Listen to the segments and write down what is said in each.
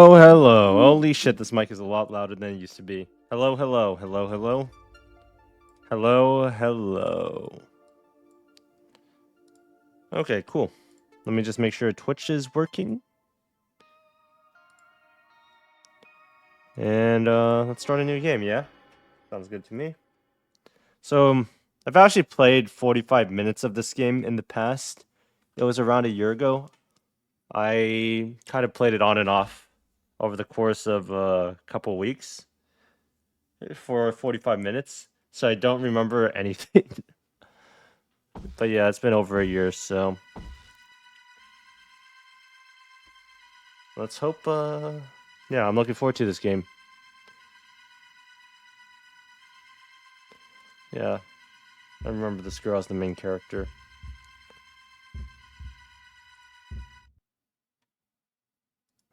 Oh, hello. Holy shit, this mic is a lot louder than it used to be. Hello, hello, hello, hello. Hello, hello. Okay, cool. Let me just make sure Twitch is working. And let's start a new game, yeah? Sounds good to me. So, I've actually played 45 minutes of this game in the past. It was around a year ago. I kind of played it on and off over the course of a couple weeks for 45 minutes. So I don't remember anything. But yeah, it's been over a year, so let's hope. Yeah, I'm looking forward to this game. Yeah, I remember this girl as the main character.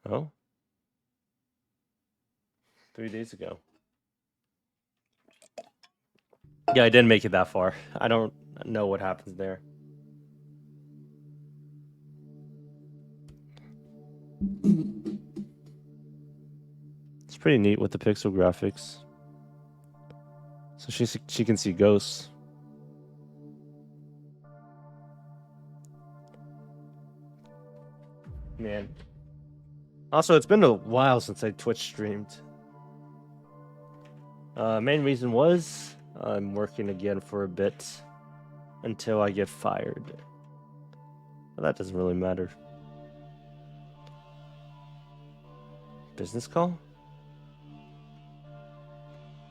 Oh, 3 days ago. Yeah, I didn't make it that far. I don't know what happens there. It's pretty neat with the pixel graphics. So she can see ghosts. Man. Also, it's been a while since I Twitch streamed. Main reason was I'm working again for a bit until I get fired. But that doesn't really matter. Business call?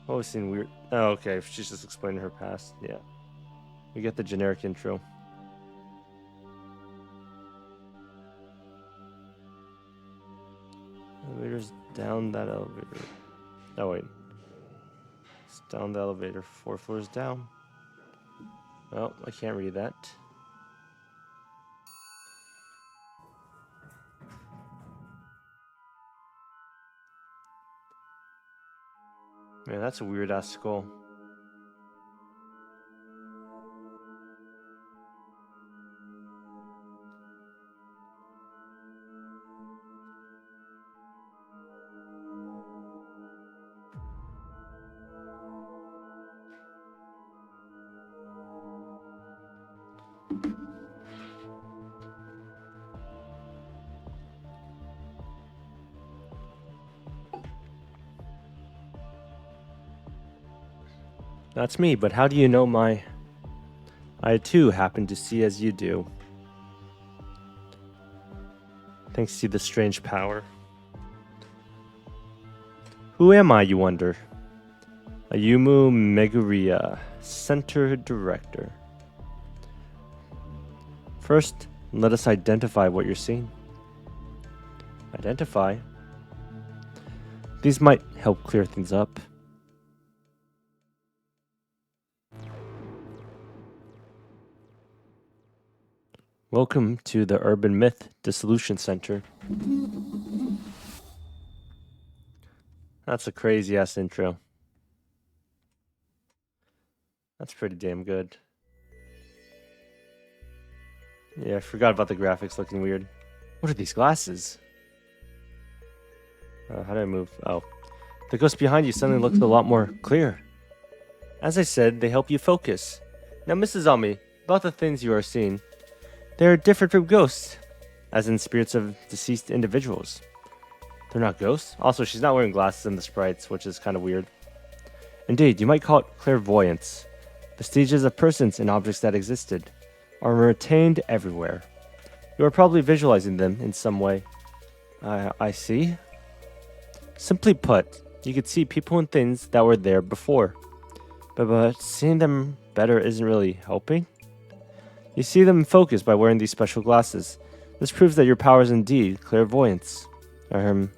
Oh, we've seen weird. Oh, okay. She's just explaining her past. Yeah. We get the generic intro. Elevator's down that elevator. Oh, wait. It's down the elevator. 4 floors down. Well, I can't read that. Man, that's a weird ass skull. That's me, but how do you know I too happen to see as you do. Thanks to the strange power. Who am I, you wonder? Ayumu Meguriya, Center Director. First, let us identify what you're seeing. Identify? These might help clear things up. Welcome to the Urban Myth Dissolution Center. That's a crazy ass intro. That's pretty damn good. Yeah, I forgot about the graphics looking weird. What are these glasses? How do I move? Oh. The ghost behind you suddenly looks a lot more clear. As I said, they help you focus. Now, Mrs. Ami, about the things you are seeing. They are different from ghosts, as in spirits of deceased individuals. They're not ghosts? Also, she's not wearing glasses in the sprites, which is kind of weird. Indeed, you might call it clairvoyance. Vestiges of persons and objects that existed are retained everywhere. You are probably visualizing them in some way. I see. Simply put, you could see people and things that were there before. But seeing them better isn't really helping. You see them in focus by wearing these special glasses. This proves that your power is indeed clairvoyance. And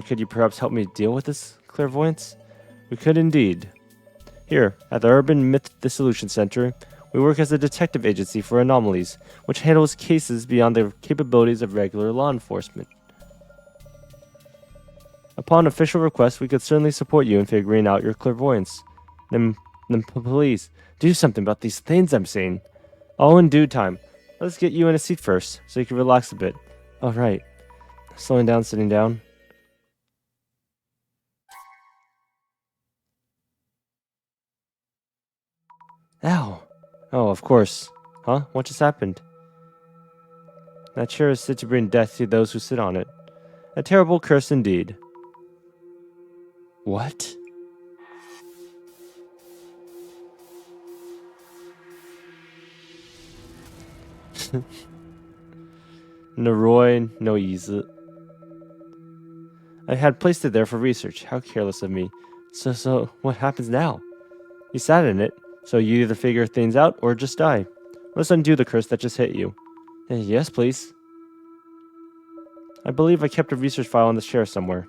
could you perhaps help me deal with this clairvoyance? We could indeed. Here, at the Urban Myth Dissolution Center, we work as a detective agency for anomalies, which handles cases beyond the capabilities of regular law enforcement. Upon official request, we could certainly support you in figuring out your clairvoyance. Then please, do something about these things I'm seeing. All in due time. Let's get you in a seat first, so you can relax a bit. Alright. Slowing down, sitting down. Ow. Oh, of course. Huh? What just happened? That chair is said to bring death to those who sit on it. A terrible curse indeed. What? Noroi no Izu. I had placed it there for research. How careless of me. So, what happens now? You sat in it, so you either figure things out or just die. Let's undo the curse that just hit you. Yes, please. I believe I kept a research file on this chair somewhere.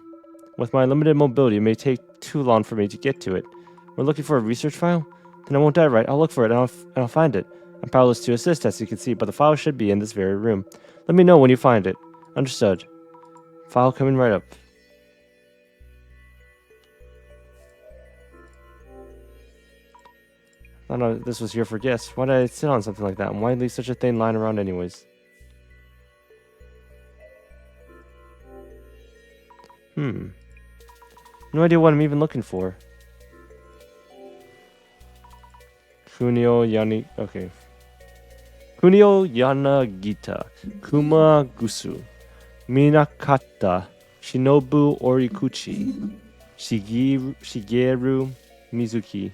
With my limited mobility, it may take too long for me to get to it. We're looking for a research file? Then I won't die, right? I'll look for it and I'll find it. I'm powerless to assist, as you can see, but the file should be in this very room. Let me know when you find it. Understood. File coming right up. I don't know if this was here for guests. Why did I sit on something like that? And why leave such a thing lying around anyways? No idea what I'm even looking for. Kunio Yani... Okay. Kunio Yanagita. Kuma Gusu. Minakata. Shinobu Orikuchi. Shigeru Mizuki.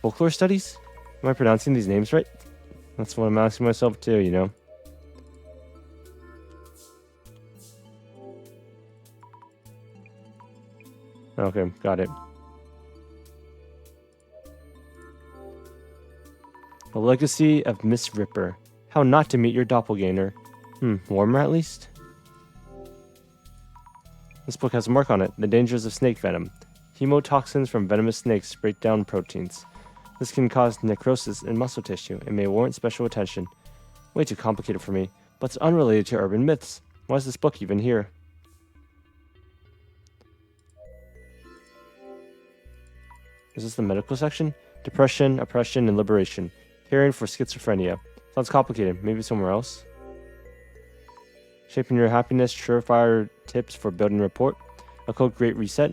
Folklore studies? Am I pronouncing these names right? That's what I'm asking myself too, you know? Okay, got it. The Legacy of Miss Ripper. How not to meet your doppelganger. Warmer at least? This book has a mark on it. The dangers of snake venom. Hemotoxins from venomous snakes break down proteins. This can cause necrosis in muscle tissue and may warrant special attention. Way too complicated for me, but it's unrelated to urban myths. Why is this book even here? Is this the medical section? Depression, oppression, and liberation. Caring for schizophrenia. Sounds complicated. Maybe somewhere else? Shaping your happiness, surefire tips for building rapport. A code Great Reset.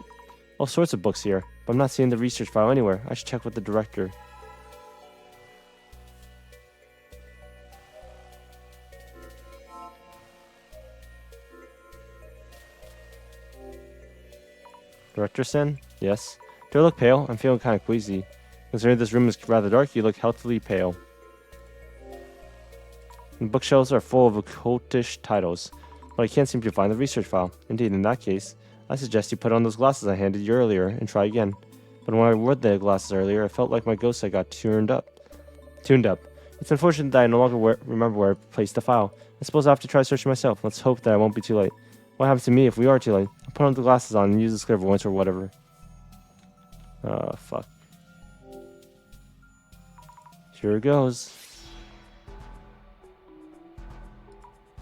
All sorts of books here, but I'm not seeing the research file anywhere. I should check with the director. Director-san? Yes. Do I look pale? I'm feeling kind of queasy. Considering this room is rather dark, you look healthily pale. The bookshelves are full of occultish titles, but I can't seem to find the research file. Indeed, in that case, I suggest you put on those glasses I handed you earlier and try again. But when I wore the glasses earlier, I felt like my ghost sight got tuned up. It's unfortunate that I no longer remember where I placed the file. I suppose I'll have to try searching myself. Let's hope that I won't be too late. What happens to me if we are too late? I'll put on the glasses on and use this clairvoyance or whatever. Fuck. Here it goes.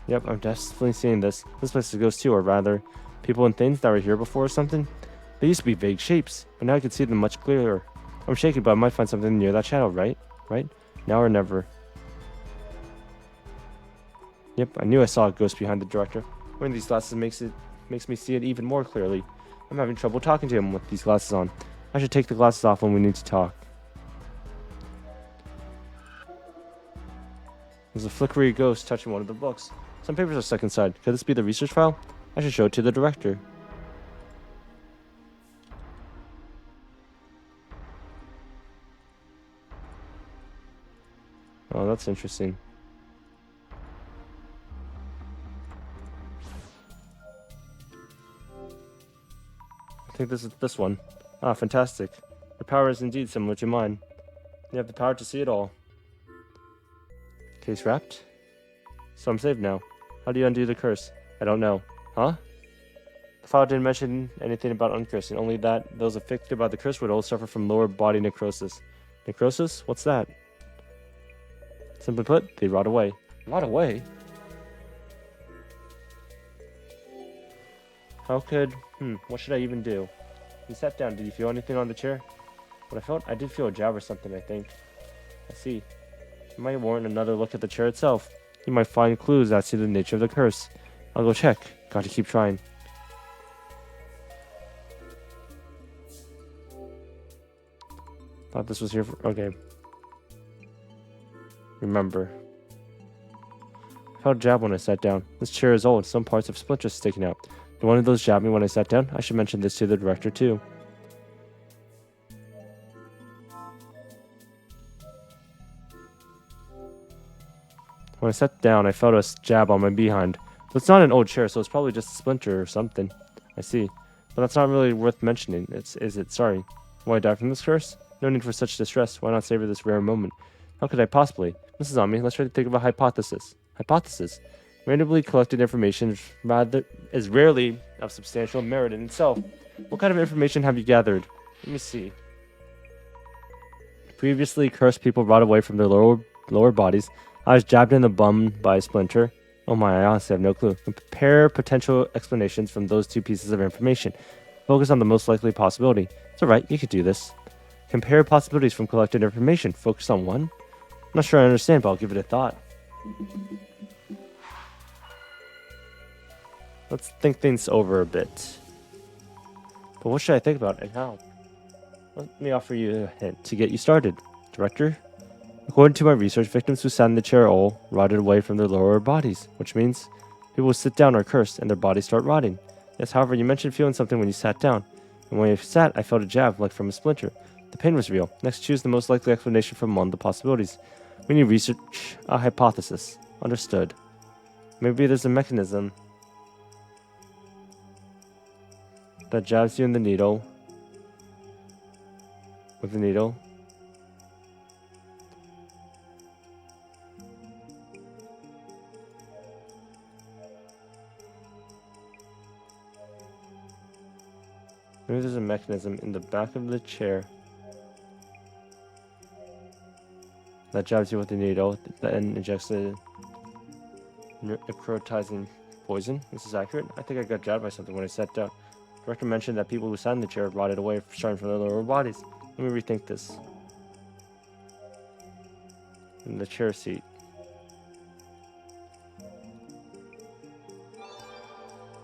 Yep, I'm definitely seeing this. This place is a ghost too, or rather, people and things that were here before or something. They used to be vague shapes, but now I can see them much clearer. I'm shaky, but I might find something near that shadow, right? Right? Now or never. Yep, I knew I saw a ghost behind the director. Wearing these glasses makes me see it even more clearly. I'm having trouble talking to him with these glasses on. I should take the glasses off when we need to talk. There's a flickery ghost touching one of the books. Some papers are stuck inside. Could this be the research file? I should show it to the director. Oh, that's interesting. I think this is this one. Ah, fantastic. Your power is indeed similar to mine. You have the power to see it all. Case wrapped? So I'm saved now. How do you undo the curse? I don't know. Huh? The file didn't mention anything about uncursing, only that those affected by the curse would all suffer from lower body necrosis. Necrosis? What's that? Simply put, they rot away. Rot away? How could... what should I even do? You sat down. Did you feel anything on the chair? What I felt? I did feel a jab or something, I think. I see. You might warrant another look at the chair itself. You might find clues as to the nature of the curse. I'll go check. Got to keep trying. Thought this was here for... Okay. Remember. I felt a jab when I sat down. This chair is old. Some parts have splinters sticking out. Did one of those jab me when I sat down? I should mention this to the director too. When I sat down, I felt a jab on my behind. But it's not an old chair, so it's probably just a splinter or something. I see. But that's not really worth mentioning, is it? Sorry. Will I die from this curse? No need for such distress. Why not savor this rare moment? How could I possibly? Mrs. Ami, let's try to think of a hypothesis. Hypothesis? Randomly collected information is rarely of substantial merit in itself. What kind of information have you gathered? Let me see. Previously cursed people brought away from their lower bodies. I was jabbed in the bum by a splinter. Oh my, I honestly have no clue. Compare potential explanations from those two pieces of information. Focus on the most likely possibility. It's alright, you could do this. Compare possibilities from collected information. Focus on one? I'm not sure I understand, but I'll give it a thought. Let's think things over a bit. But what should I think about and how? Let me offer you a hint to get you started. Director? According to my research, victims who sat in the chair all rotted away from their lower bodies, which means people who sit down are cursed and their bodies start rotting. Yes, however, you mentioned feeling something when you sat down. And when I sat, I felt a jab, like from a splinter. The pain was real. Next, choose the most likely explanation from among the possibilities. We need research a hypothesis. Understood. Maybe there's a mechanism that jabs you in the needle. With the needle. Maybe there's a mechanism in the back of the chair that jabs you with the needle and injects the necrotizing poison. This is accurate. I think I got jabbed by something when I sat down. The director mentioned that people who sat in the chair rotted away, starting from their lower bodies. Let me rethink this. In the chair seat.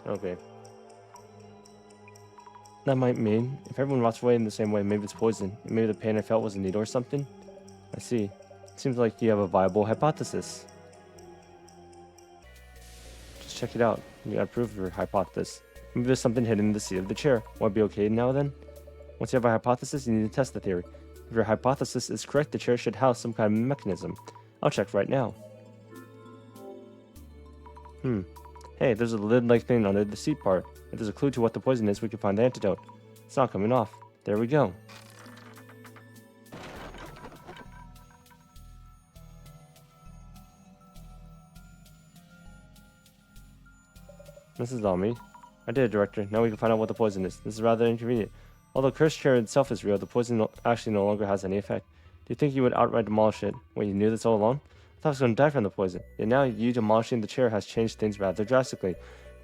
Okay. That might mean, if everyone rots away in the same way, maybe it's poison. Maybe the pain I felt was a needle or something? I see. It seems like you have a viable hypothesis. Just check it out. You gotta prove your hypothesis. Maybe there's something hidden in the seat of the chair. Will I be okay now then? Once you have a hypothesis, you need to test the theory. If your hypothesis is correct, the chair should house some kind of mechanism. I'll check right now. Hey, there's a lid-like thing under the seat part. If there's a clue to what the poison is, we can find the antidote. It's not coming off. There we go. This is all me. I did it, Director. Now we can find out what the poison is. This is rather inconvenient. Although cursed chair itself is real, the poison actually no longer has any effect. Do you think you would outright demolish it when you knew this all along? I thought I was going to die from the poison. Yet now you demolishing the chair has changed things rather drastically.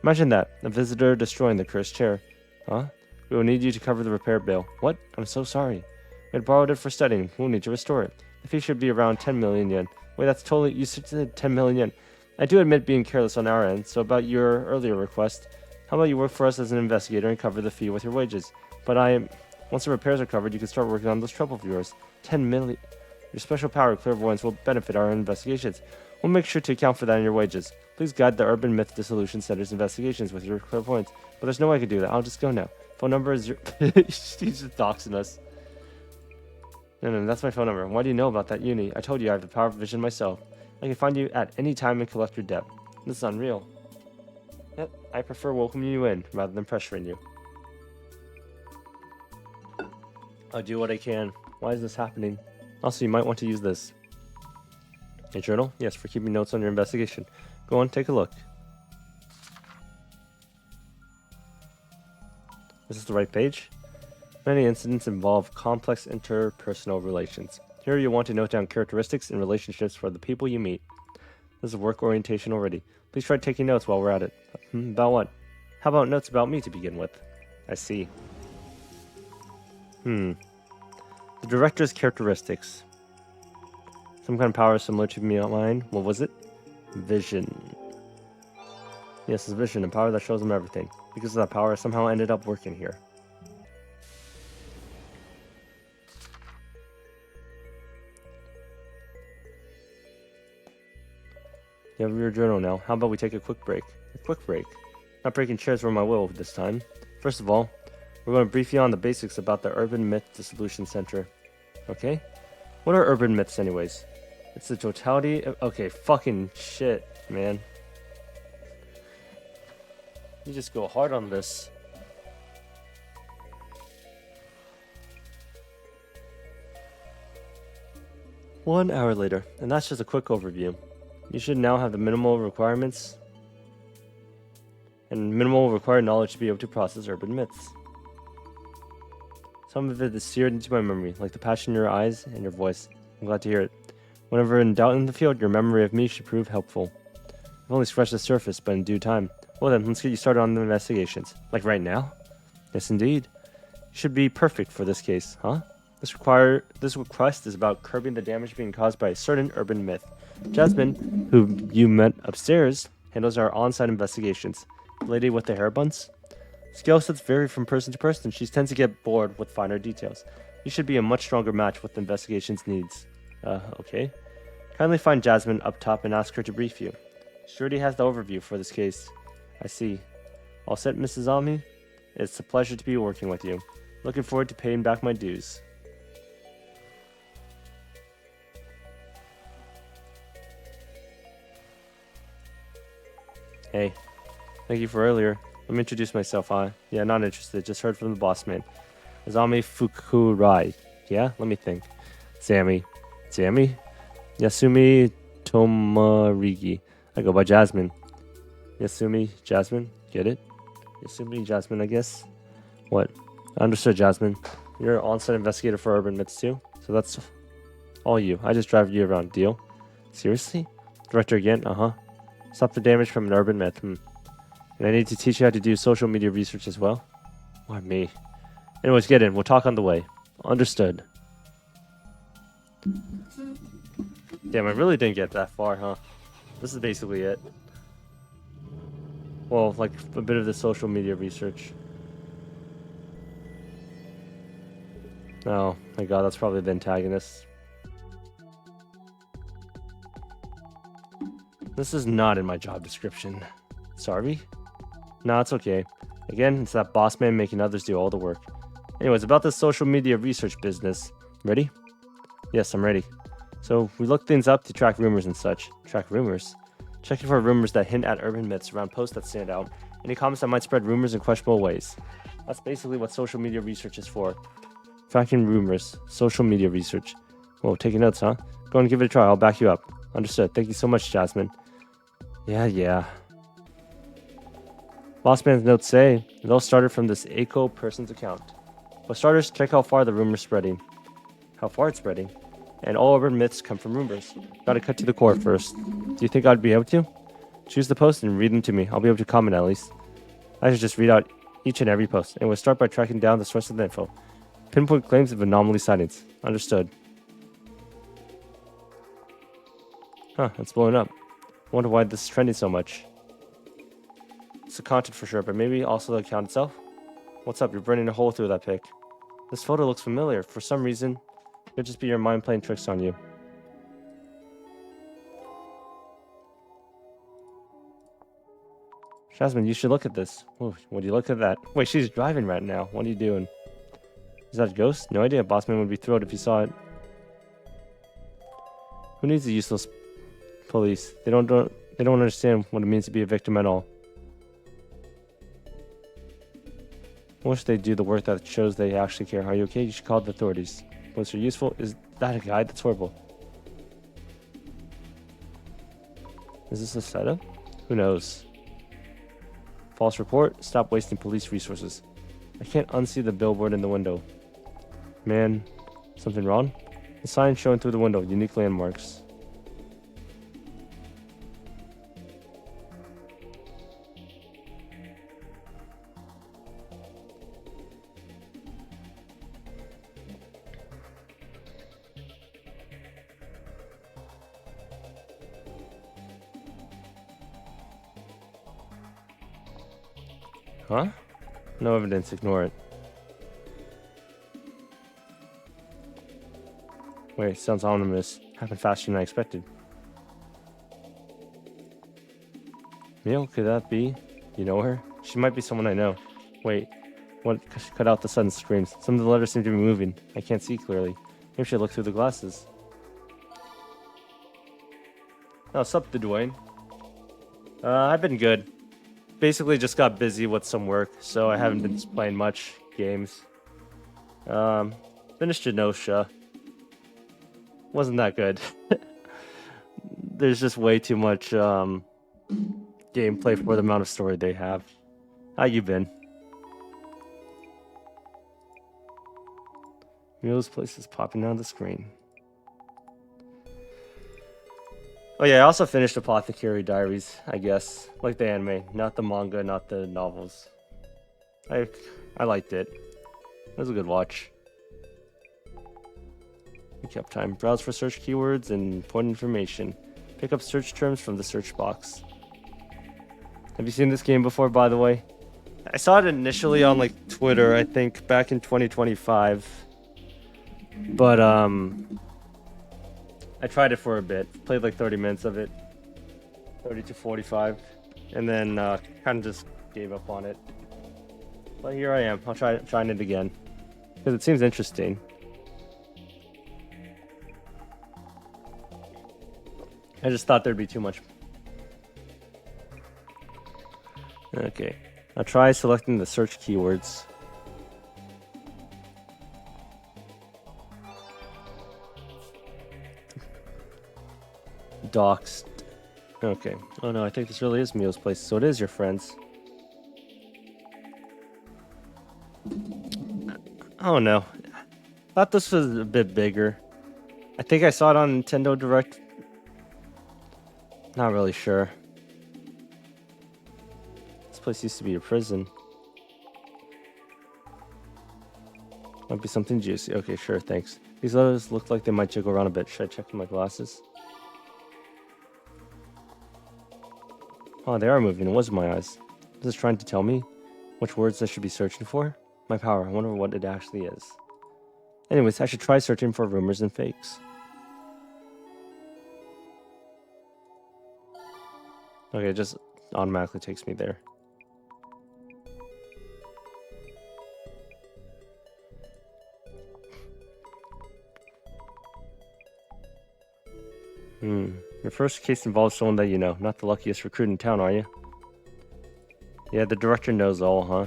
Imagine that, a visitor destroying the cursed chair. Huh? We will need you to cover the repair bill. What? I'm so sorry. We had borrowed it for studying. We'll need to restore it. The fee should be around 10 million yen. Wait, that's totally... You said 10 million yen. I do admit being careless on our end, so about your earlier request, how about you work for us as an investigator and cover the fee with your wages? But once the repairs are covered, you can start working on those trouble of yours. 10 million... Your special power of clairvoyance will benefit our investigations. We'll make sure to account for that in your wages. Please guide the Urban Myth Dissolution Center's investigations with your clairvoyance. But there's no way I can do that. I'll just go now. Phone number is your... He's just doxing us. No, that's my phone number. Why do you know about that uni? I told you I have the power of vision myself. I can find you at any time and collect your debt. This is unreal. Yep, I prefer welcoming you in rather than pressuring you. I'll do what I can. Why is this happening? Also, you might want to use this. A journal? Yes, for keeping notes on your investigation. Go on, take a look. Is this the right page? Many incidents involve complex interpersonal relations. Here you want to note down characteristics and relationships for the people you meet. This is work orientation already. Please try taking notes while we're at it. About what? How about notes about me to begin with? I see. The director's characteristics. Some kind of power similar to mine. What was it? Vision. Yes, his vision, a power that shows him everything. Because of that power, I somehow ended up working here. You have your journal now. How about we take a quick break? A quick break? Not breaking chairs for my will this time. First of all, we're going to brief you on the basics about the Urban Myth Dissolution Center. Okay? What are urban myths anyways? It's the totality of... Okay, fucking shit, man. You just go hard on this. One hour later, and that's just a quick overview. You should now have the minimal requirements and minimal required knowledge to be able to process urban myths. Some of it is seared into my memory, like the passion in your eyes and your voice. I'm glad to hear it. Whenever in doubt in the field, your memory of me should prove helpful. I've only scratched the surface, but in due time. Well then, let's get you started on the investigations. Like right now? Yes, indeed. You should be perfect for this case, huh? This request is about curbing the damage being caused by a certain urban myth. Jasmine, who you met upstairs, handles our on-site investigations. The lady with the hair buns? Skill sets vary from person to person. She tends to get bored with finer details. You should be a much stronger match with the investigation's needs. Okay. Kindly find Jasmine up top and ask her to brief you. She already has the overview for this case. I see. All set, Mrs. Ami? It's a pleasure to be working with you. Looking forward to paying back my dues. Hey. Thank you for earlier. Let me introduce myself, huh? Yeah, not interested. Just heard from the boss man. Azami Fukurai. Yeah? Let me think. Sammy. Yasumi Tomarigi. I go by Jasmine. Yasumi Jasmine? Get it? Yasumi Jasmine, I guess. What? I understood, Jasmine. You're an on-site investigator for urban myths too? So that's all you. I just drive you around. Deal? Seriously? Director again? Uh-huh. Stop the damage from an urban myth. And I need to teach you how to do social media research as well? Why me? Anyways, get in. We'll talk on the way. Understood. Damn, I really didn't get that far, huh? This is basically it. Well, like a bit of the social media research. Oh, my god, that's probably the antagonist. This is not in my job description. Sorry? Nah, it's okay. Again, it's that boss man making others do all the work. Anyways, about this social media research business. Ready? Yes, I'm ready. So, we look things up to track rumors and such. Track rumors? Checking for rumors that hint at urban myths around posts that stand out. Any comments that might spread rumors in questionable ways. That's basically what social media research is for. Tracking rumors. Social media research. Whoa, taking notes, huh? Go and give it a try. I'll back you up. Understood. Thank you so much, Jasmine. Yeah. Boss man's notes say it all started from this Eiko person's account. For starters, check how far the rumor's spreading. How far it's spreading. And all urban myths come from rumors. Gotta cut to the core first. Do you think I'd be able to? Choose the post and read them to me. I'll be able to comment at least. I should just read out each and every post, and we'll start by tracking down the source of the info. Pinpoint claims of anomaly sightings. Understood. Huh, it's blowing up. Wonder why this is trending so much. It's the content for sure, but maybe also the account itself? What's up? You're burning a hole through that pic. This photo looks familiar. For some reason, it could just be your mind playing tricks on you. Jasmine, you should look at this. Ooh, would you look at that? Wait, she's driving right now. What are you doing? Is that a ghost? No idea. Bossman would be thrilled if he saw it. Who needs the useless police? They don't understand what it means to be a victim at all. I wish they'd do the work that shows they actually care. Are you okay? You should call the authorities. Police are useful. Is that a guide? That's horrible. Is this a setup? Who knows? False report. Stop wasting police resources. I can't unsee the billboard in the window. Man, something wrong? The sign showing through the window. Unique landmarks. Huh? No evidence, ignore it. Wait, sounds ominous. Happened faster than I expected. Mio, could that be? You know her? She might be someone I know. Wait, what? Cut out the sudden screams. Some of the letters seem to be moving. I can't see clearly. Maybe I should look through the glasses. Oh, sup, Dwayne? I've been good. Basically just got busy with some work, so I haven't been playing much games. Finished Genosha. Wasn't that good. There's just way too much gameplay for the amount of story they have. How you been? Mio's place is popping on the screen. Oh yeah, I also finished Apothecary Diaries, I guess. Like the anime, not the manga, not the novels. I liked it. It was a good watch. Recap time. Browse for search keywords and important information. Pick up search terms from the search box. Have you seen this game before, by the way? I saw it initially on like Twitter, I think, back in 2025. But I tried it for a bit. Played like 30 minutes of it. 30 to 45. And then kind of just gave up on it. But here I am. I'll trying it again. Because it seems interesting. I just thought there'd be too much. Okay. I'll try selecting the search keywords. Doxed. Okay. Oh no, I think this really is Mio's place. So it is your friends. Oh no. Thought this was a bit bigger. I think I saw it on Nintendo Direct. Not really sure. This place used to be a prison. Might be something juicy. Okay, sure, thanks. These letters look like they might jiggle around a bit. Should I check my glasses? Oh, they are moving. It wasn't my eyes. Is this trying to tell me which words I should be searching for? My power. I wonder what it actually is. Anyways, I should try searching for rumors and fakes. Okay, it just automatically takes me there. Your first case involves someone that you know. Not the luckiest recruit in town, are you? Yeah, the director knows all, huh?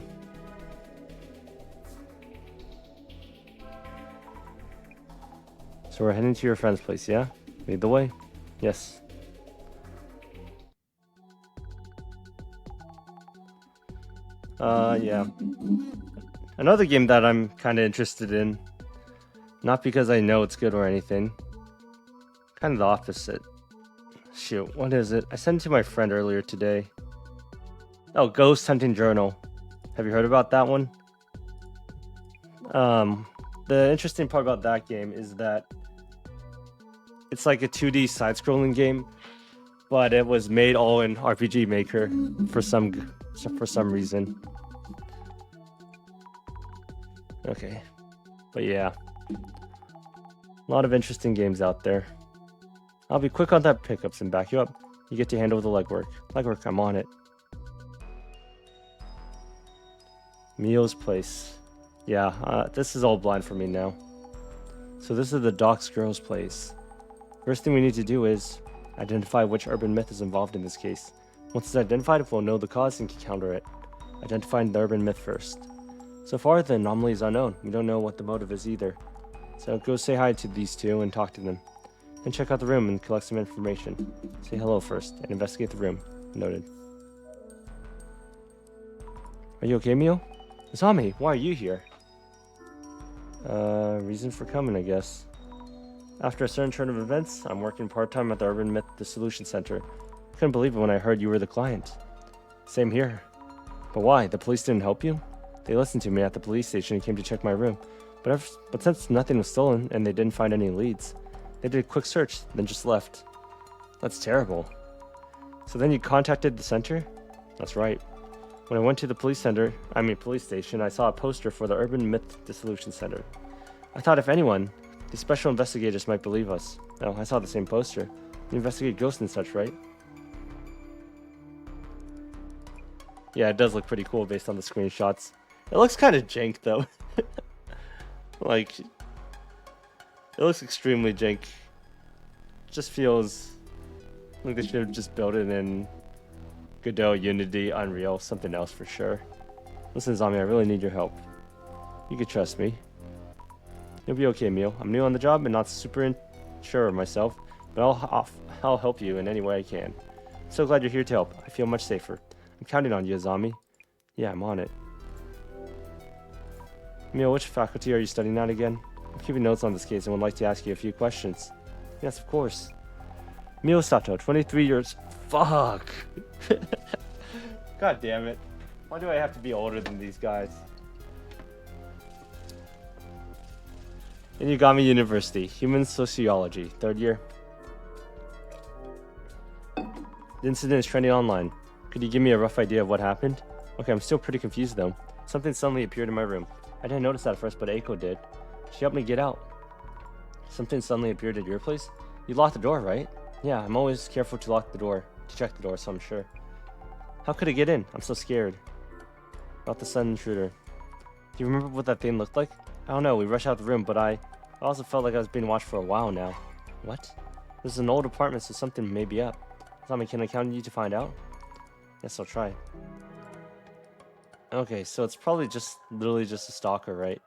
So we're heading to your friend's place, yeah? Lead the way. Yes. Yeah. Another game that I'm kind of interested in. Not because I know it's good or anything. Kind of the opposite. Shoot, what is it? I sent it to my friend earlier today. Oh, Ghost Hunting Journal. Have you heard about that one? The interesting part about that game is that it's like a 2D side-scrolling game, but it was made all in RPG Maker for some reason. Okay, but yeah, a lot of interesting games out there. I'll be quick on that pickups and back you up. You get to handle the legwork. Legwork, I'm on it. Mio's place. Yeah, this is all blind for me now. So this is the Doc's girl's place. First thing we need to do is identify which urban myth is involved in this case. Once it's identified, we'll know the cause and can counter it. Identifying the urban myth first. So far, the anomaly is unknown. We don't know what the motive is either. So go say hi to these two and talk to them. Then check out the room and collect some information. Say hello first and investigate the room. Noted. Are you okay, Mio? Isami, why are you here? Reason for coming, I guess. After a certain turn of events, I'm working part-time at the Urban Myth Dissolution Center. I couldn't believe it when I heard you were the client. Same here. But why? The police didn't help you? They listened to me at the police station and came to check my room. But since nothing was stolen and they didn't find any leads, they did a quick search, then just left. That's terrible. So then you contacted the center? That's right. When I went to the police station, I saw a poster for the Urban Myth Dissolution Center. I thought if anyone, the special investigators might believe us. No, I saw the same poster. You investigate ghosts and such, right? Yeah, it does look pretty cool based on the screenshots. It looks kind of jank, though. Like, it looks extremely jank. Just feels like they should have just built it in Godot, Unity, Unreal, something else for sure. Listen, Zombie, I really need your help. You can trust me. You'll be okay, Mio. I'm new on the job and not super sure of myself, but I'll help you in any way I can. I'm so glad you're here to help. I feel much safer. I'm counting on you, Zombie. Yeah, I'm on it. Mio, which faculty are you studying at again? I'm keeping notes on this case and would like to ask you a few questions. Yes, of course. Mio Sato, 23 years. Fuck! God damn it. Why do I have to be older than these guys? Inugami University, Human Sociology, 3rd year. The incident is trending online. Could you give me a rough idea of what happened? Okay, I'm still pretty confused though. Something suddenly appeared in my room. I didn't notice that at first, but Eiko did. She helped me get out. Something suddenly appeared at your place? You locked the door, right? Yeah, I'm always careful to lock the door, to check the door, so I'm sure. How could it get in? I'm so scared. About the sudden intruder. Do you remember what that thing looked like? I don't know, we rushed out the room, but I also felt like I was being watched for a while now. What? This is an old apartment, so something may be up. Tommy, can I count on you to find out? Yes, I'll try. Okay, so it's probably literally just a stalker, right?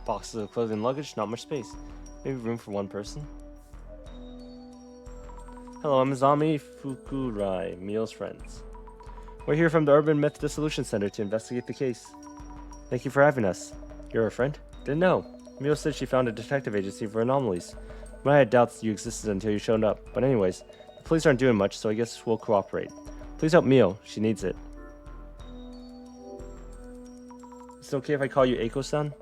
Boxes of clothing and luggage, not much space. Maybe room for one person? Hello, I'm Izami Fukurai, Mio's friends. We're here from the Urban Myth Dissolution Center to investigate the case. Thank you for having us. You're a friend? Didn't know. Mio said she found a detective agency for anomalies. But I had doubts you existed until you showed up. But anyways, the police aren't doing much, so I guess we'll cooperate. Please help Mio. She needs it. Is it okay if I call you Eiko-san?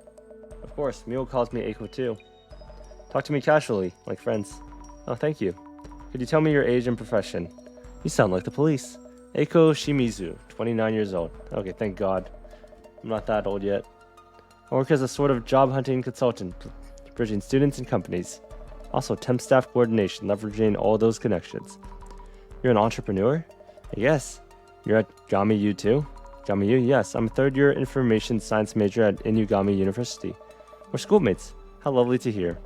Of course, Mio calls me Eiko too. Talk to me casually, like friends. Oh, thank you. Could you tell me your age and profession? You sound like the police. Eiko Shimizu, 29 years old. Okay, thank God. I'm not that old yet. I work as a sort of job hunting consultant, bridging students and companies. Also, temp staff coordination, leveraging all those connections. You're an entrepreneur? Yes. You're at Gami U too? Gami U? Yes. I'm a 3rd year information science major at Inugami University. We're schoolmates. How lovely to hear.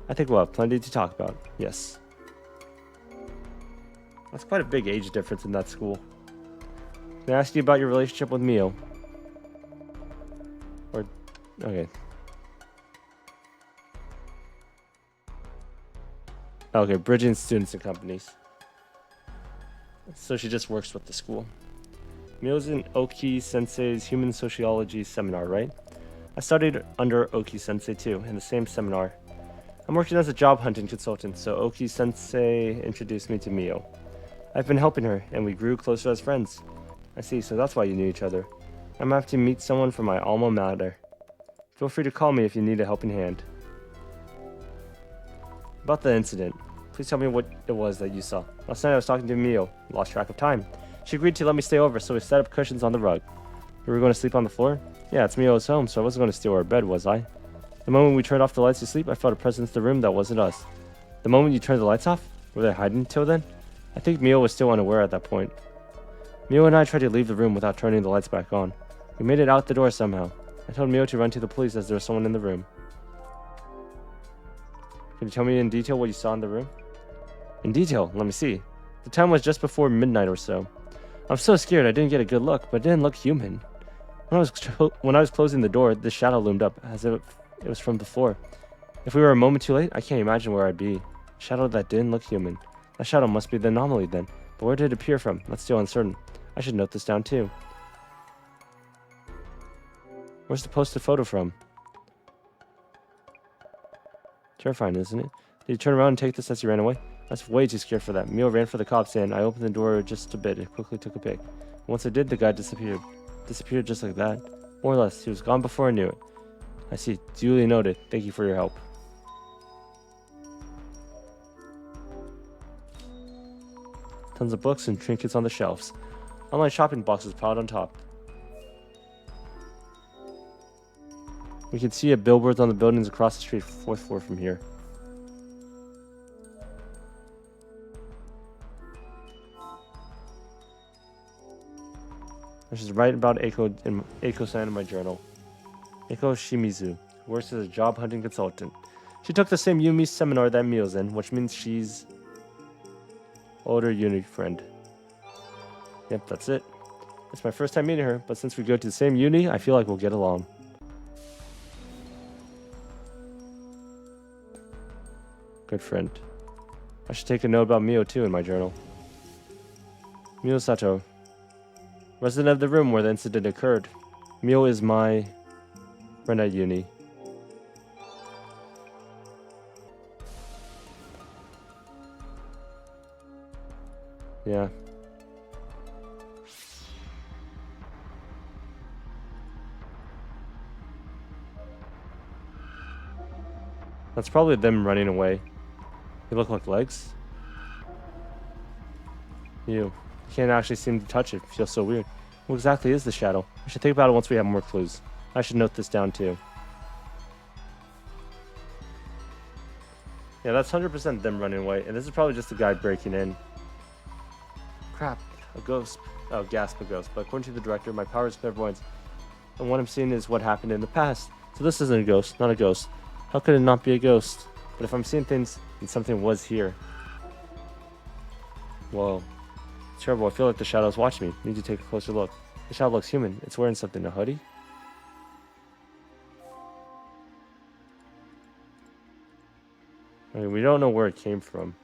I think we'll have plenty to talk about. Yes. That's quite a big age difference in that school. Can I ask you about your relationship with Mio? Or, okay. Okay, bridging students and companies. So she just works with the school. Mio's in Oki Sensei's Human Sociology seminar, right? I studied under Oki Sensei too, in the same seminar. I'm working as a job hunting consultant, so Oki Sensei introduced me to Mio. I've been helping her, and we grew closer as friends. I see, so that's why you knew each other. I'm gonna have to meet someone from my alma mater. Feel free to call me if you need a helping hand. About the incident. Please tell me what it was that you saw. Last night I was talking to Mio. Lost track of time. She agreed to let me stay over, so we set up cushions on the rug. We were going to sleep on the floor? Yeah, it's Mio's home, so I wasn't going to steal her bed, was I? The moment we turned off the lights to sleep, I felt a presence in the room that wasn't us. The moment you turned the lights off? Were they hiding till then? I think Mio was still unaware at that point. Mio and I tried to leave the room without turning the lights back on. We made it out the door somehow. I told Mio to run to the police as there was someone in the room. Can you tell me in detail what you saw in the room? In detail? Let me see. The time was just before midnight or so. I'm so scared I didn't get a good look, but it didn't look human. When I was closing the door, this shadow loomed up, as if it was from before. If we were a moment too late, I can't imagine where I'd be. A shadow that didn't look human. That shadow must be the anomaly then. But where did it appear from? That's still uncertain. I should note this down too. Where's the posted photo from? Terrifying, isn't it? Did you turn around and take this as you ran away? I was way too scared for that. Mio ran for the cops and I opened the door just a bit and quickly took a pic. Once I did, the guy disappeared. Disappeared just like that. More or less. He was gone before I knew it. I see. Duly noted. Thank you for your help. Tons of books and trinkets on the shelves. Online shopping boxes piled on top. We can see a billboards on the buildings across the street, 4th floor from here. This is right about Eiko-san in my journal. Eiko Shimizu works as a job hunting consultant. She took the same Yumi seminar that Mio's in, which means she's older uni friend. Yep, that's it. It's my first time meeting her, but since we go to the same uni, I feel like we'll get along. Good friend. I should take a note about Mio too in my journal. Mio Sato, resident of the room where the incident occurred. Mio is my friend at uni. Yeah. That's probably them running away. They look like legs. You can't actually seem to touch it. It feels so weird. What exactly is the shadow? I should think about it once we have more clues. I should note this down too. Yeah, that's 100% them running away. And this is probably just a guy breaking in. Crap. A ghost. Oh, gasp, a ghost. But according to the director, my power is clairvoyance. And what I'm seeing is what happened in the past. So this isn't a ghost, not a ghost. How could it not be a ghost? But if I'm seeing things, then something was here. Whoa. It's terrible. I feel like the shadow's watching me. I need to take a closer look. The shadow looks human. It's wearing something. A hoodie? I mean, we don't know where it came from.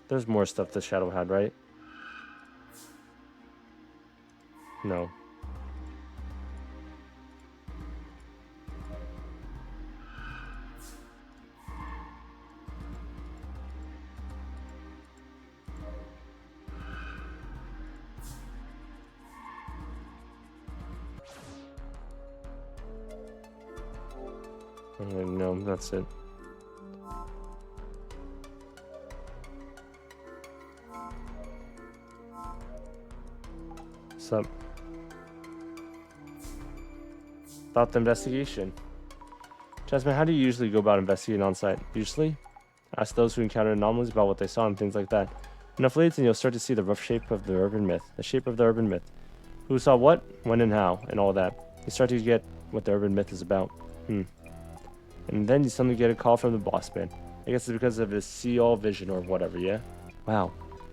There's more stuff the shadow had, right? No. No, that's it. What's up? About the investigation. Jasmine, how do you usually go about investigating on site? Usually? Ask those who encounter anomalies about what they saw and things like that. Enough leads and you'll start to see the rough shape of the urban myth. The shape of the urban myth. Who saw what, when and how, and all that. You start to get what the urban myth is about. And then you suddenly get a call from the boss man. I guess it's because of his see-all vision or whatever, yeah? Wow.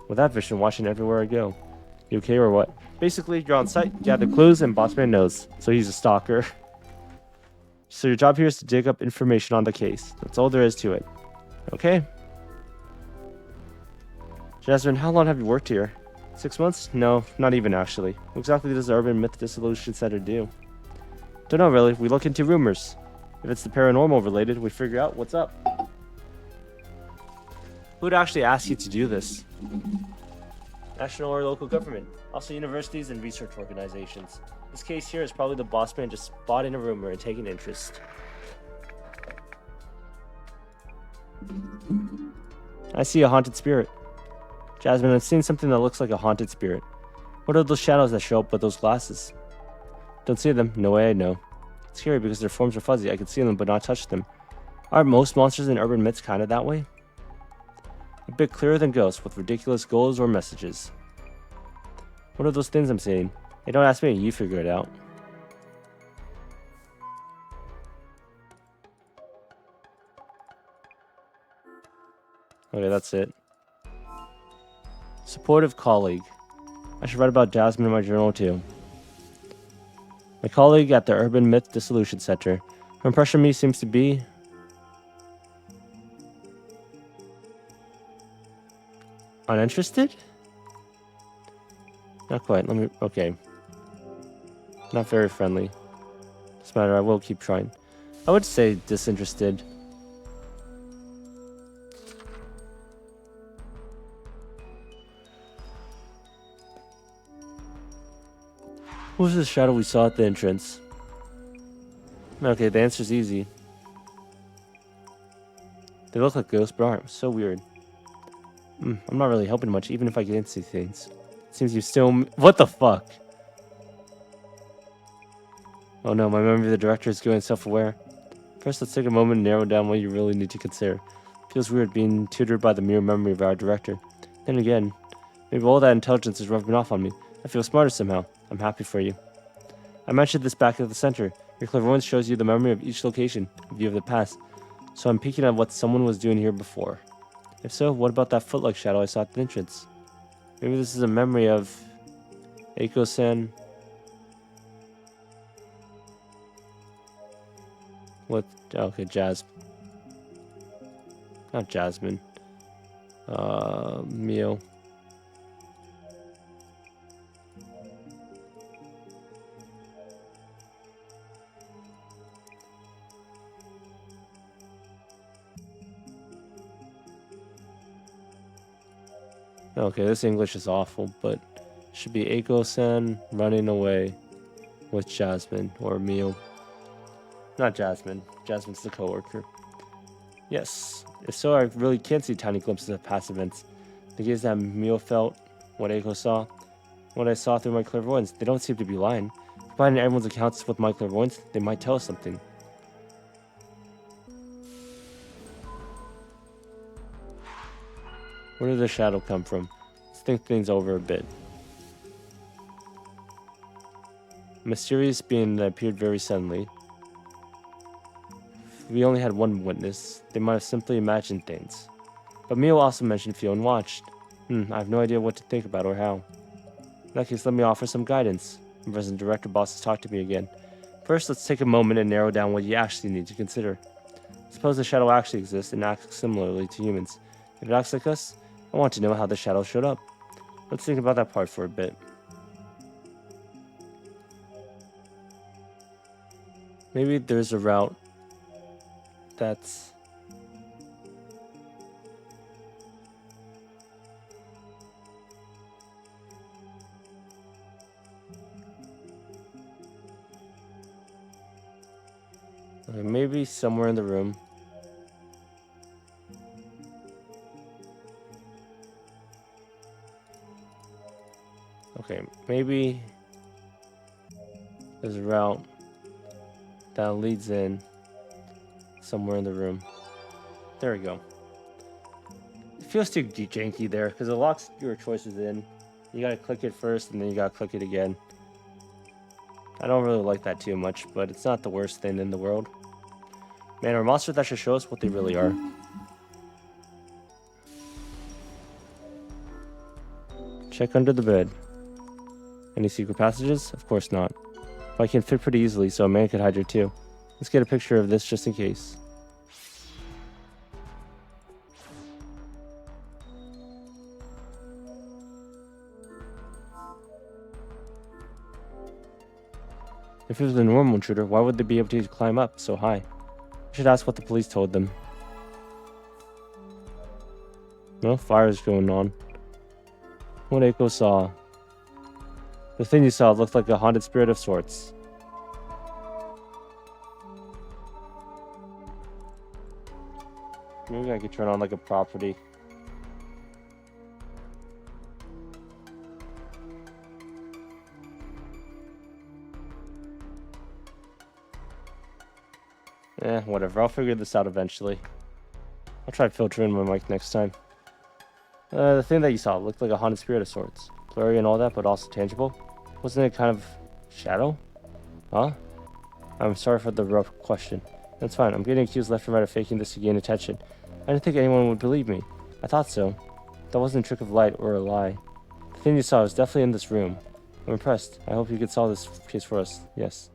With that vision watching everywhere I go. You okay or what? Basically, you're on site, gather clues, and boss man knows. So he's a stalker. So your job here is to dig up information on the case. That's all there is to it. Okay. Jasmine, how long have you worked here? 6 months? No, not even actually. What exactly does the Urban Myth Dissolution Center do? Don't know really. We look into rumors. If it's the paranormal related, we figure out what's up. Who'd actually ask you to do this? National or local government. Also universities and research organizations. This case here is probably the boss man just spotting a rumor and taking interest. I see a haunted spirit. Jasmine, I've seen something that looks like a haunted spirit. What are those shadows that show up with those glasses? Don't see them. No way I know. It's scary because their forms are fuzzy. I can see them but not touch them. Aren't most monsters in urban myths kind of that way? A bit clearer than ghosts with ridiculous goals or messages. What are those things I'm seeing? Hey, don't ask me. You figure it out. Okay, that's it. Supportive colleague. I should write about Jasmine in my journal too. My colleague at the Urban Myth Dissolution Center. Her impression of me seems to be... uninterested? Not quite. Let me... Okay. Not very friendly. Doesn't matter. I will keep trying. I would say disinterested. What was the shadow we saw at the entrance? Okay, the answer's easy. They look like ghosts, but aren't. So weird. I'm not really helping much, even if I get into things. It seems you still... What the fuck? Oh no, my memory of the director is going self-aware. First, let's take a moment and narrow down what you really need to consider. Feels weird being tutored by the mere memory of our director. Then again, maybe all that intelligence is rubbing off on me. I feel smarter somehow. I'm happy for you. I mentioned this back at the center. Your clairvoyance shows you the memory of each location, a view of the past. So I'm peeking at what someone was doing here before. If so, what about that foot-like shadow I saw at the entrance? Maybe this is a memory of... Eiko-san... What? Okay, not Jasmine. Mio. Okay, this English is awful, but it should be Eiko-san running away with Jasmine or Mio. Not Jasmine. Jasmine's the coworker. Yes. If so, I really can't see tiny glimpses of past events. The gaze that Mio felt, what Eiko saw, what I saw through my clairvoyance, they don't seem to be lying. Combining everyone's accounts with my clairvoyance, they might tell us something. Where did the shadow come from? Let's think things over a bit. A mysterious being that appeared very suddenly. We only had one witness. They might have simply imagined things. But Mio also mentioned feeling watched. I have no idea what to think about or how. In that case, let me offer some guidance. The President Director Boss has talked to me again. First, let's take a moment and narrow down what you actually need to consider. Suppose the shadow actually exists and acts similarly to humans. If it acts like us, I want to know how the shadow showed up. Let's think about that part for a bit. Maybe there's a route that's... Okay, maybe somewhere in the room. Okay, maybe there's a route that leads in somewhere in the room. There we go. It feels too janky there because it locks your choices in. You gotta click it first and then you gotta click it again. I don't really like that too much, but it's not the worst thing in the world. Man, are monsters that should show us what they really are. Check under the bed. Any secret passages? Of course not. But I can fit pretty easily, so a man could hide here too. Let's get a picture of this just in case. If it was a normal intruder, why would they be able to climb up so high? I should ask what the police told them. No, fire is going on. What Eiko saw. The thing you saw looked like a haunted spirit of sorts. Maybe I could turn on like a property. Whatever. I'll figure this out eventually. I'll try filtering my mic next time. The thing that you saw looked like a haunted spirit of sorts. Blurry and all that, but also tangible. Wasn't it kind of shadow? Huh? I'm sorry for the rough question. That's fine. I'm getting accused left and right of faking this to gain attention. I didn't think anyone would believe me. I thought so. That wasn't a trick of light or a lie. The thing you saw was definitely in this room. I'm impressed. I hope you could solve this case for us. Yes.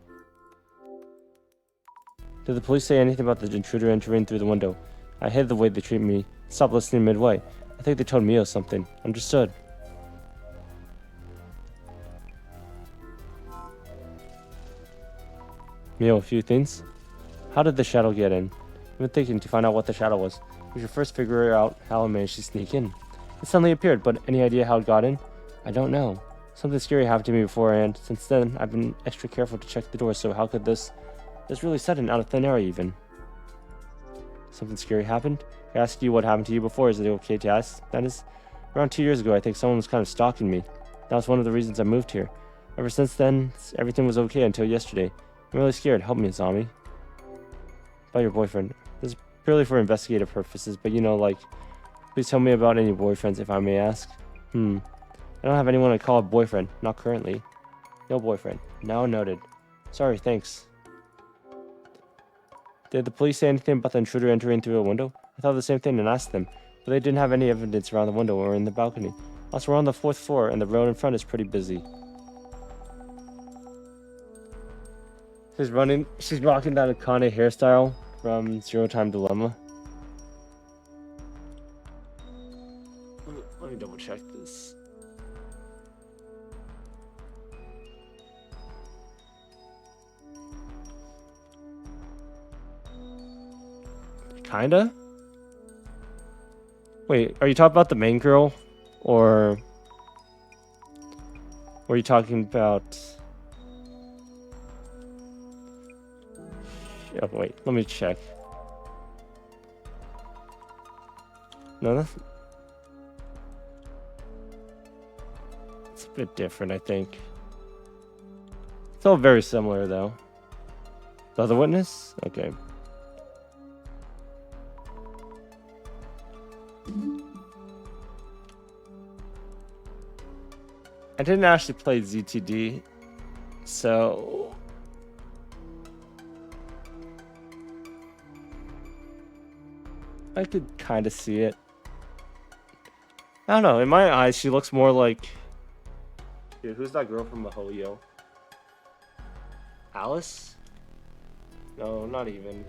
Did the police say anything about the intruder entering through the window? I hated the way they treated me. Stopped listening midway. I think they told Mio something. Understood. Mio, a few things. How did the shadow get in? I've been thinking to find out what the shadow was. We should first figure out how it managed to sneak in. It suddenly appeared, but any idea how it got in? I don't know. Something scary happened to me before, and since then, I've been extra careful to check the door, so how could this... It's really sudden, out of thin air even. Something scary happened? I asked you what happened to you before. Is it okay to ask? That is, around 2 years ago, I think someone was kind of stalking me. That was one of the reasons I moved here. Ever since then, everything was okay until yesterday. I'm really scared. Help me, Zami. About your boyfriend. This is purely for investigative purposes, but like, please tell me about any boyfriends if I may ask. I don't have anyone to call a boyfriend. Not currently. No boyfriend. Now noted. Sorry, thanks. Did the police say anything about the intruder entering through a window? I thought the same thing and asked them, but they didn't have any evidence around the window or in the balcony. Also, we're on the 4th floor, and the road in front is pretty busy. She's rocking that Akane hairstyle from Zero Time Dilemma. Let me double check this. Kinda? Wait, are you talking about the main girl? Or were you talking about... Oh, wait, let me check. No, that's... It's a bit different, I think. It's all very similar, though. The other witness? Okay. I didn't actually play ZTD, so... I could kind of see it. I don't know, in my eyes, she looks more like... Dude, who's that girl from Mahoyo? Alice? No, not even.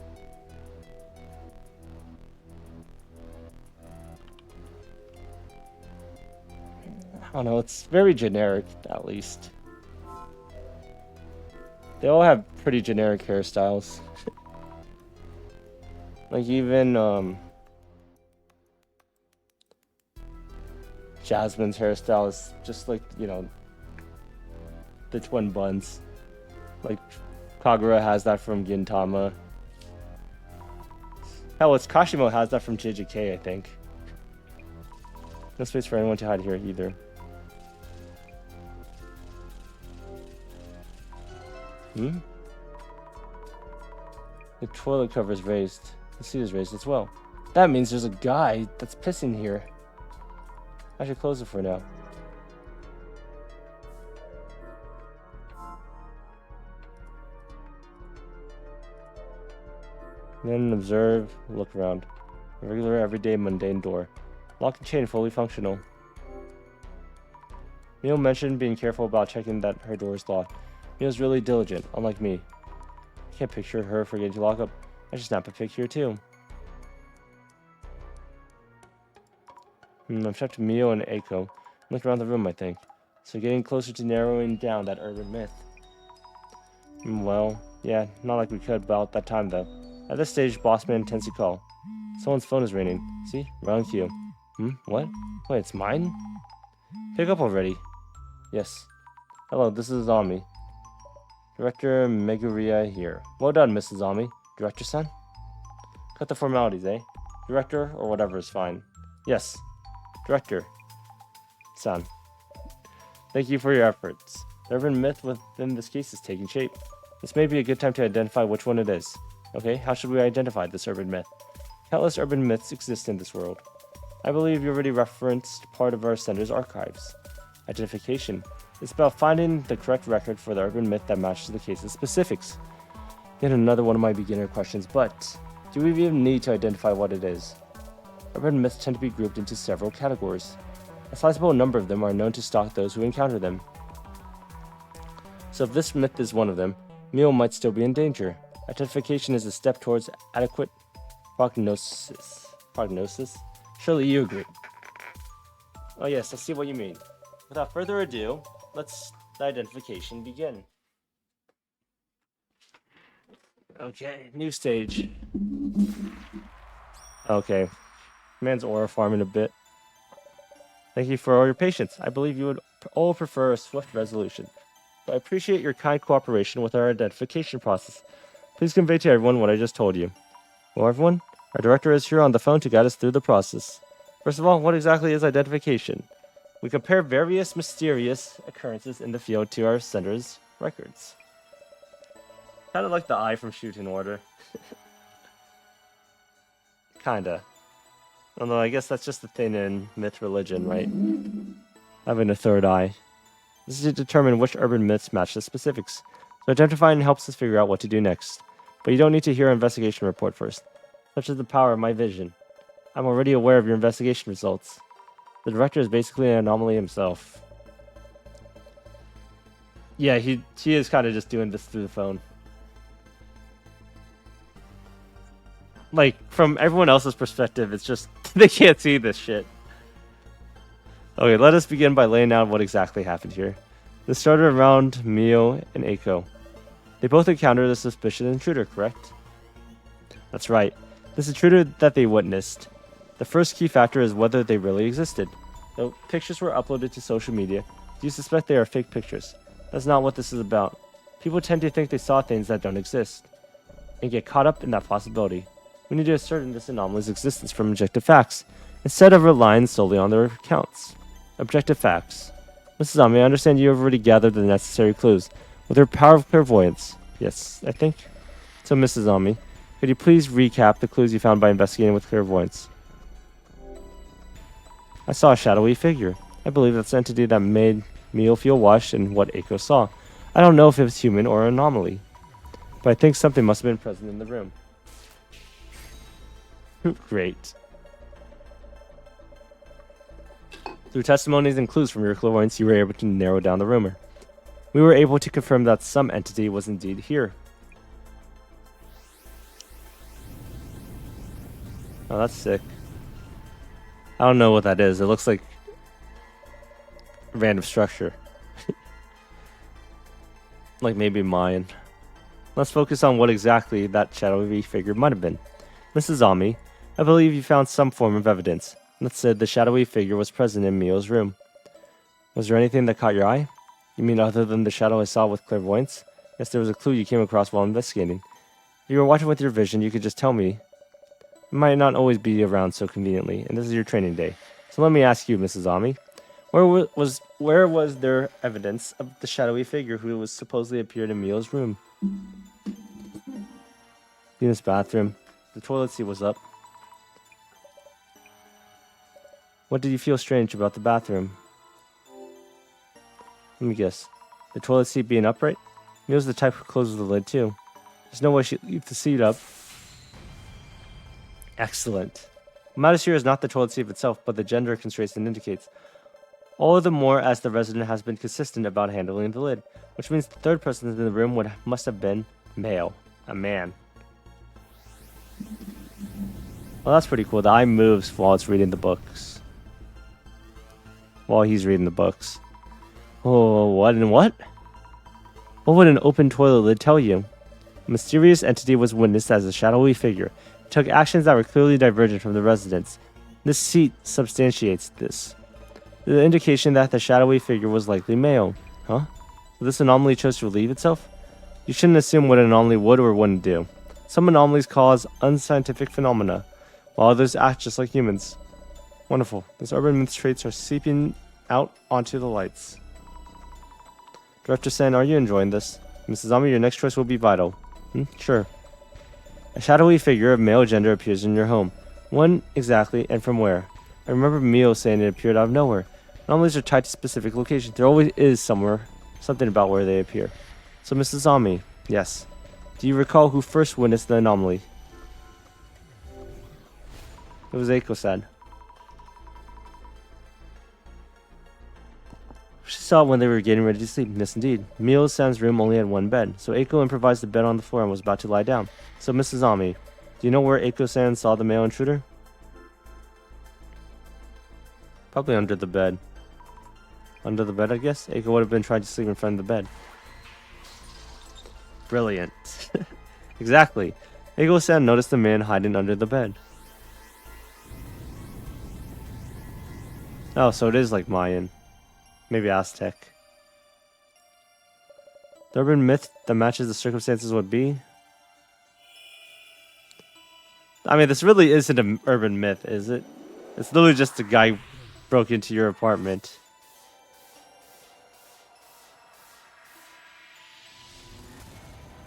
I don't know, it's very generic, at least. They all have pretty generic hairstyles. Like, even, Jasmine's hairstyle is just like, the twin buns. Like, Kagura has that from Gintama. Hell, it's Kashimo has that from JJK, I think. No space for anyone to hide here either. The toilet cover is raised. The seat is raised as well. That means there's a guy that's pissing here. I should close it for now. Then observe, look around. A regular, everyday, mundane door. Lock and chain fully functional. Mio mentioned being careful about checking that her door is locked. Mio's really diligent, unlike me. I can't picture her forgetting to lock up. I should snap a pic here too. I've checked Mio and Eiko. Look around the room, I think. So getting closer to narrowing down that urban myth. Well, yeah, not like we could about that time though. At this stage, Bossman intends to call. Someone's phone is ringing. See? Round queue. What? Wait, it's mine? Pick up already. Yes. Hello, this is Zami. Director Meguria here. Well done, Mrs. Zami. Director-san? Cut the formalities, eh? Director, or whatever is fine. Yes. Director-san. Thank you for your efforts. The urban myth within this case is taking shape. This may be a good time to identify which one it is. Okay, how should we identify this urban myth? Countless urban myths exist in this world. I believe you already referenced part of our center's archives. Identification. It's about finding the correct record for the urban myth that matches the case's specifics. Yet another one of my beginner questions, but do we even need to identify what it is? Urban myths tend to be grouped into several categories. A sizable number of them are known to stalk those who encounter them. So if this myth is one of them, Mio might still be in danger. Identification is a step towards adequate prognosis. Surely you agree. Oh yes, I see what you mean. Without further ado, let's the identification begin. Okay, new stage. Okay, man's aura farming a bit. Thank you for all your patience. I believe you would all prefer a swift resolution. But I appreciate your kind cooperation with our identification process. Please convey to everyone what I just told you. Well, everyone, Our director is here on the phone to guide us through the process. First of all, what exactly is identification? We compare various mysterious occurrences in the field to our sender's records. Kind of like the eye from Shooting Order. Kinda. Although I guess that's just the thing in myth religion, right? Having a third eye. This is to determine which urban myths match the specifics. So identifying helps us figure out what to do next. But you don't need to hear an investigation report first. Such is the power of my vision. I'm already aware of your investigation results. The director is basically an anomaly himself. Yeah, he is kind of just doing this through the phone. Like, from everyone else's perspective, it's just, they can't see this shit. Okay, let us begin by laying out what exactly happened here. This started around Mio and Eiko. They both encountered a suspicious intruder, correct? That's right. This intruder that they witnessed. The first key factor is whether they really existed. Though pictures were uploaded to social media, do you suspect they are fake pictures? That's not what this is about. People tend to think they saw things that don't exist, and get caught up in that possibility. We need to ascertain this anomaly's existence from objective facts, instead of relying solely on their accounts. Objective facts. Mrs. Ami, I understand you have already gathered the necessary clues. With your power of clairvoyance. Yes, I think. So, Mrs. Ami, could you please recap the clues you found by investigating with clairvoyance? I saw a shadowy figure. I believe that's the entity that made Mio feel watched and what Eiko saw. I don't know if it was human or an anomaly, but I think something must have been present in the room. Great. Through testimonies and clues from your clairvoyance, you were able to narrow down the rumor. We were able to confirm that some entity was indeed here. Oh, that's sick. I don't know what that is. It looks like a random structure. Like maybe mine. Let's focus on what exactly that shadowy figure might have been. Mrs. Ami, I believe you found some form of evidence that said the shadowy figure was present in Mio's room. Was there anything that caught your eye? You mean other than the shadow I saw with clairvoyance? Yes, there was a clue you came across while investigating. If you were watching with your vision, you could just tell me. It might not always be around so conveniently, and this is your training day. So let me ask you, Mrs. Ami, where was there evidence of the shadowy figure who was supposedly appeared in Mio's room? In his bathroom. The toilet seat was up. What did you feel strange about the bathroom? Let me guess. The toilet seat being upright? Mio's the type who closes the lid too. There's no way she'd leave the seat up. Excellent. What matters here is not the toilet seat itself, but the gender constraints it indicates. All the more as the resident has been consistent about handling the lid, which means the third person in the room must have been male. A man. Well, that's pretty cool. The eye moves while it's reading the books. While he's reading the books. Oh, what and what? What would an open toilet lid tell you? A mysterious entity was witnessed as a shadowy figure. It took actions that were clearly divergent from the residents. This seat substantiates this. The indication that the shadowy figure was likely male. Huh? So this anomaly chose to relieve itself? You shouldn't assume what an anomaly would or wouldn't do. Some anomalies cause unscientific phenomena, while others act just like humans. Wonderful. These urban myth traits are seeping out onto the lights. Director Sen, are you enjoying this? Mrs. Ami, your next choice will be vital. Sure. A shadowy figure of male gender appears in your home. When exactly and from where? I remember Mio saying it appeared out of nowhere. Anomalies are tied to specific locations. There always is something about where they appear. So, Mrs. Ami, yes. Do you recall who first witnessed the anomaly? It was Eiko-san. She saw it when they were getting ready to sleep. Yes, indeed. Mio-san's room only had one bed, so Eiko improvised a bed on the floor and was about to lie down. So, Mrs. Ami, do you know where Eiko-san saw the male intruder? Probably under the bed. Under the bed, I guess? Eiko would have been trying to sleep in front of the bed. Brilliant. Exactly. Eiko-san noticed the man hiding under the bed. Oh, so it is like Mayan. Maybe Aztec. The urban myth that matches the circumstances would be I mean, this really isn't an urban myth, is it? It's literally just a guy broke into your apartment.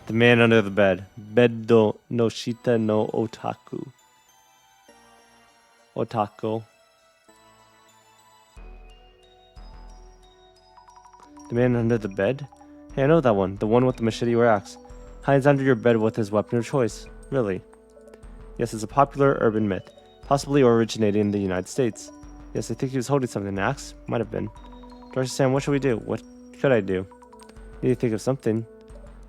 The man under the bed. Beddo no shita no otaku. Otako. The man under the bed? Hey, I know that one. The one with the machete or axe. Hides under your bed with his weapon of choice. Really? Yes, it's a popular urban myth. Possibly originating in the United States. Yes, I think he was holding something. An axe? Might have been. Dorothy-san, what should we do? What could I do? Need to think of something.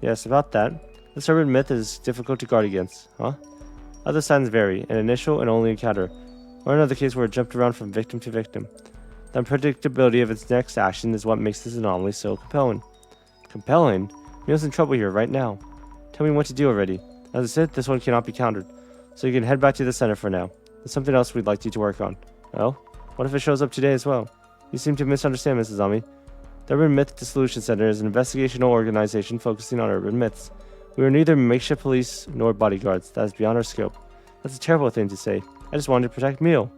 Yes, about that. This urban myth is difficult to guard against. Huh? Other signs vary. An initial and only encounter. Or another case where it jumped around from victim to victim. The unpredictability of its next action is what makes this anomaly so compelling. Compelling? Mio's in trouble here right now. Tell me what to do already. As I said, this one cannot be countered. So you can head back to the center for now. There's something else we'd like you to work on. Oh? What if it shows up today as well? You seem to misunderstand, Mrs. Ami. The Urban Myth Dissolution Center is an investigational organization focusing on urban myths. We are neither makeshift police nor bodyguards. That is beyond our scope. That's a terrible thing to say. I just wanted to protect Mio.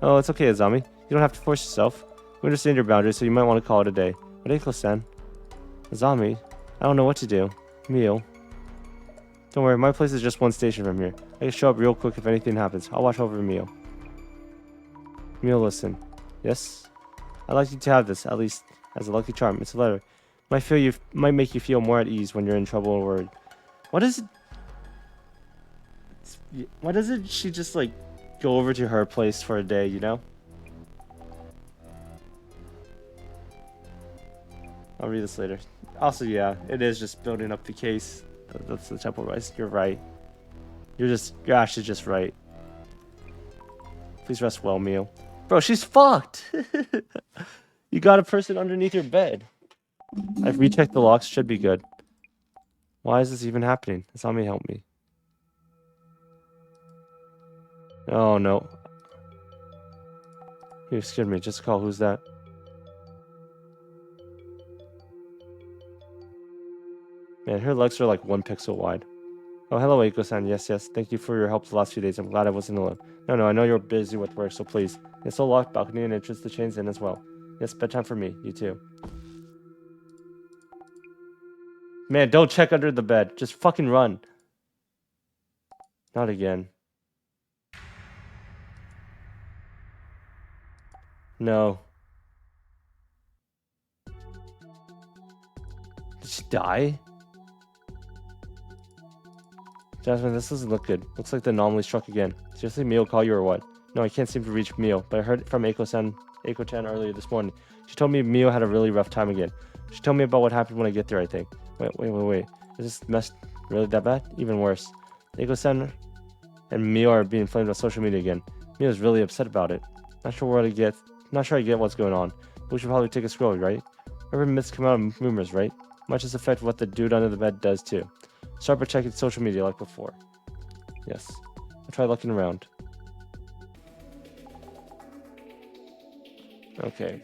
Oh, it's okay, Azami. You don't have to force yourself. We understand your boundaries, so you might want to call it a day. But Eiko-san. Azami, I don't know what to do. Mio. Don't worry, my place is just one station from here. I can show up real quick if anything happens. I'll watch over Mio. Mio, listen. Yes? I'd like you to have this, at least as a lucky charm. It's a letter. Might make you feel more at ease when you're in trouble or worried. What is it? Why doesn't she just, like, go over to her place for a day, you know? I'll read this later. Also, yeah, it is just building up the case. That's the temple rice. You're right. You're actually just right. Please rest well, Mio. Bro, she's fucked! You got a person underneath your bed. I've rechecked the locks. Should be good. Why is this even happening? Asami, help me. Oh, no. You scared me. Just call. Who's that? Man, her legs are like 1 pixel wide. Oh, hello, Eiko-san. Yes, yes. Thank you for your help the last few days. I'm glad I wasn't alone. No, I know you're busy with work, so please. It's a locked balcony and entrance to chains in as well. Yes, bedtime for me. You too. Man, don't check under the bed. Just fucking run. Not again. No. Did she die? Jasmine, this doesn't look good. Looks like the anomaly struck again. Seriously, Mio call you or what? No, I can't seem to reach Mio, but I heard from Eiko-chan earlier this morning. She told me Mio had a really rough time again. She told me about what happened when I get there, I think. Wait. Is this mess really that bad? Even worse. Eiko-san and Mio are being flamed on social media again. Mio's really upset about it. Not sure I get what's going on. But we should probably take a scroll, right? Urban myths come out of rumors, right? Might just affect what the dude under the bed does too. Start by checking social media like before. Yes. I'll try looking around. Okay.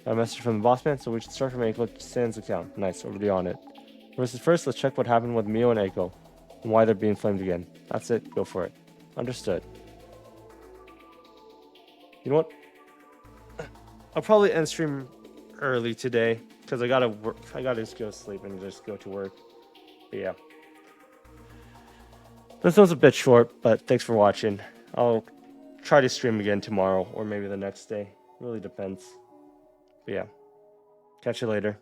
Got a message from the boss man, so we should start from Eiko-san's account. Nice, already on it. First, let's check what happened with Mio and Eiko, and why they're being flamed again. That's it, go for it. Understood. You know what? I'll probably end stream early today, because I gotta just go sleep and just go to work. But yeah. This one's a bit short, but thanks for watching. I'll try to stream again tomorrow, or maybe the next day. Really depends. But yeah. Catch you later.